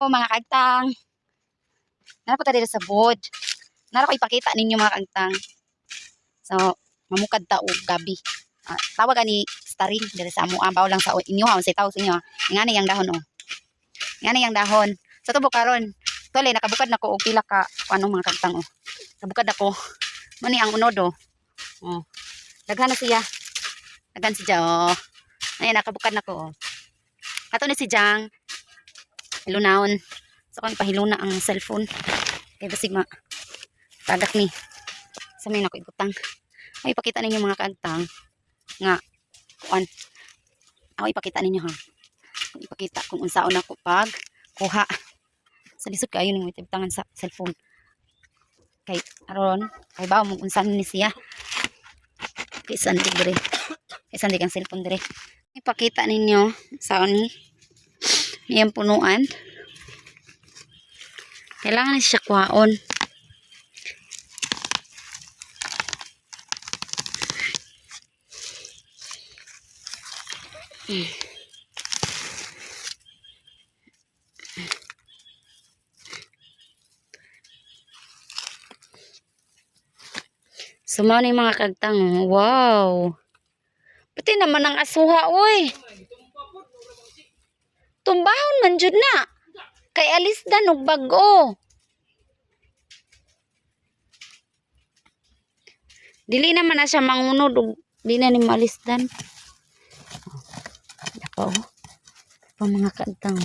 O mga kagtang, nara po tayo sa bod. Nara ko ipakita ninyo mga kagtang. So, mamukad ta og gabi. Tawag ani staring diri sa amo baw lang sa inyo ha unsay tawag sa inyo. Ngani yang dahon oh. Ngani yang dahon. Sa tubo karon, tole nakabukad nako og pila ka ano mga kagtang oh. Nakabukad ako. Mani ang unod oh. Oh. Daghan na siya. Daghan siya oh. Ayan nakabukad nako oh. Ato ni si Jang. Hilunahon. So kung ipahiluna ang cellphone. Kaya basig ma. Tagak ni. Sa may nako ibutang. Ay ipakita ninyo mga kagtang nga kuan. Ako ipakita ninyo ha. Kung ipakita kung unsaon ako pag kuha. Sa lisod kayo ning tangan sa cellphone. Kay aron kay ba mo unsan ni siya. Kay sandi dire. Kay sandi kang cellphone dire. Ipakita ninyo sa ni iyang punuan. Kailangan siya kuhaon. Sumaw ni mga kagtang. Wow. Pati naman ang asuha, oy. Tumbahon man jud na. Kay alisdan og bag-o. Dili naman na siya mangunod og di na ni malisdan. Dako. Pa mga kagtang.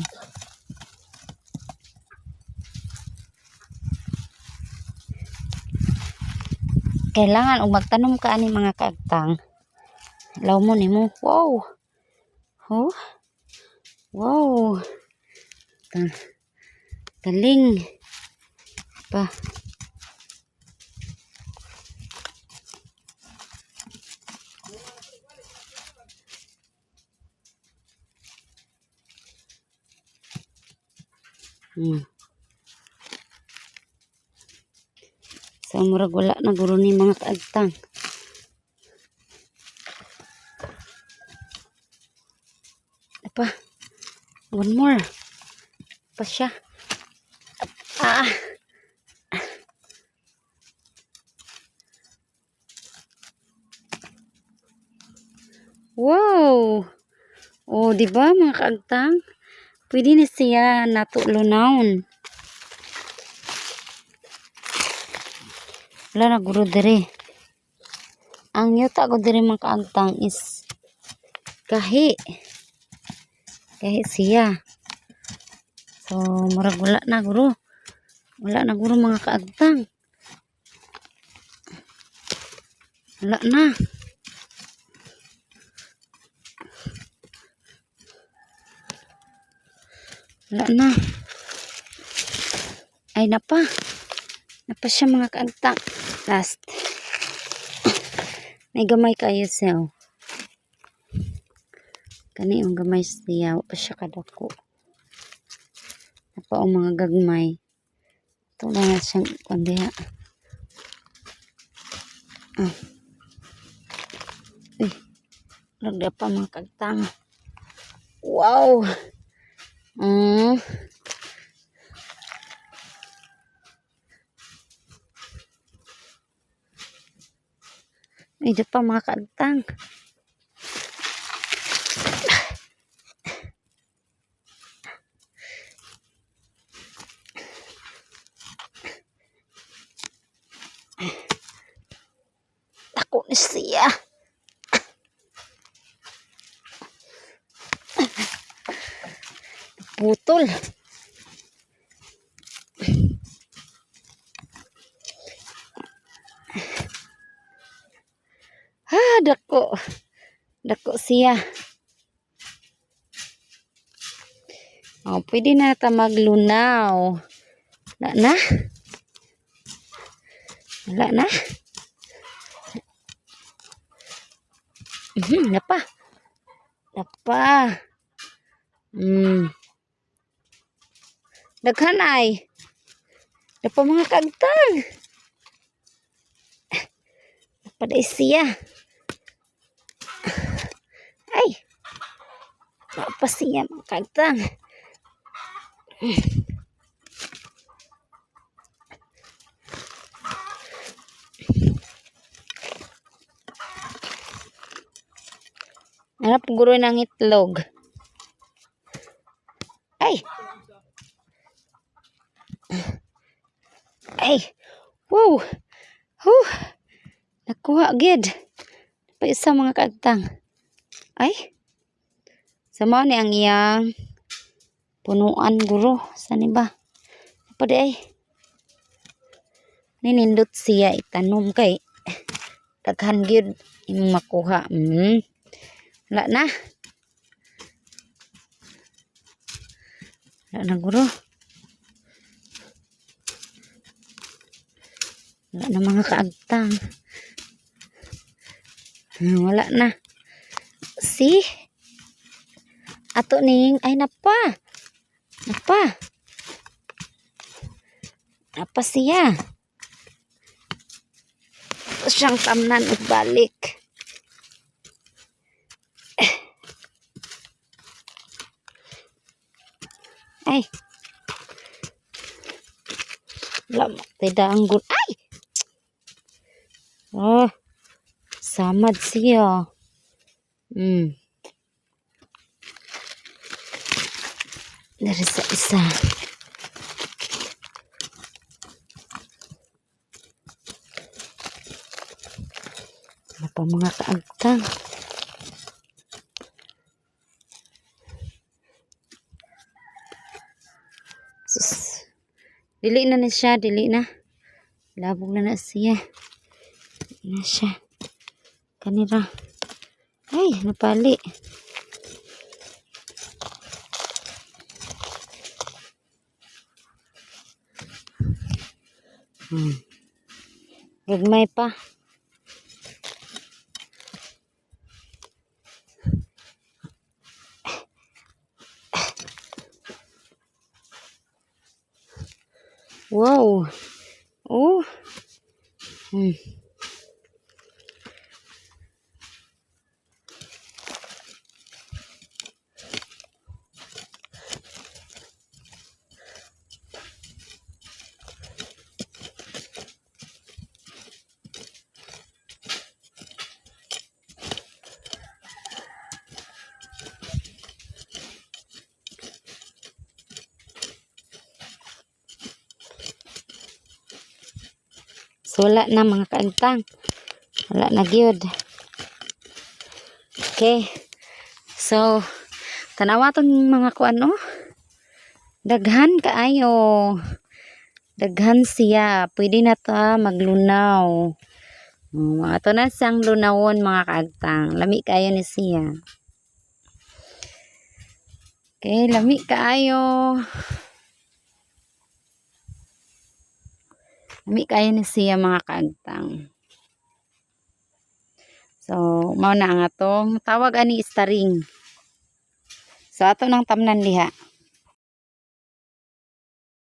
Kailangan og magtanom ka ani mga kagtang. Law mo nimo. Wow. Oh. Wow. Galing. Pa. So murag wala na guro ni mga kaagtang. Apa? One more. Pa siya. Wow. Oh, di ba mga kaagtang? Pwede na siya natulunawon. Wala na guro dire. Ang yuta ko dire mga kaagtang is kahi. Kahi siya. So, murag wala na guro. Wala na guro mga kaagtang. Wala na. Wala na. Ay, napa. Napa siya mga kaagtang. Last. May gamay kayo siya. Kani yung gamay siya. Wala pa siya kadako. Napa ang mga gagmay. Ito lang na siyang kandiha. Uy. Lagda pa mga kaagtang. Wow. Ito pa mga kaagtang. Tako ni siya. Putol. Dako. Dako siya. Oh, pwede na ta maglunaw. Wala na? Wala na? Napa? Napa? Daghan ay. Napa mga kaagtang. Napa day siya. Ay. Napa siya mga kaagtang. Hanap guro ng itlog. Ay! Ay! Wow! Huh! Nakuha gid. Pa isa mga kaagtang. Ay! Sama ni ang iyang punuan guro. Saan ba? Apa di ay? Ninindot siya itanom kay daghan gyud imong makuha. Wala na. Wala na guro. Wala na mga kaagtang. Wala na. See? Ato ning ay napa. Napa. Napa siya. Siyang tamnan ug balik. Ay. Wala ang gud. Ay. Oh. Samad siya. Dari sa isa. Ano pa mga kaagtang? Sus. Dili na siya. Dili na. Labog na siya. Dili na siya. Kanira. Ay, napali. Gagmay pa. Wow. Oh. So, wala na mga kaagtang. Wala na gyud. Okay. So, tanawa tong mga kuan oh. Daghan kaayo. Daghan siya. Pwede na ta maglunaw. Ato na siyang lunawon mga kaagtang. Lami kaayo ni siya. Okay, lami kaayo. Lami kaayo ni siya mga kaagtang. So, mao na ang atong tawag ani staring. So, ato nang tamnan diha.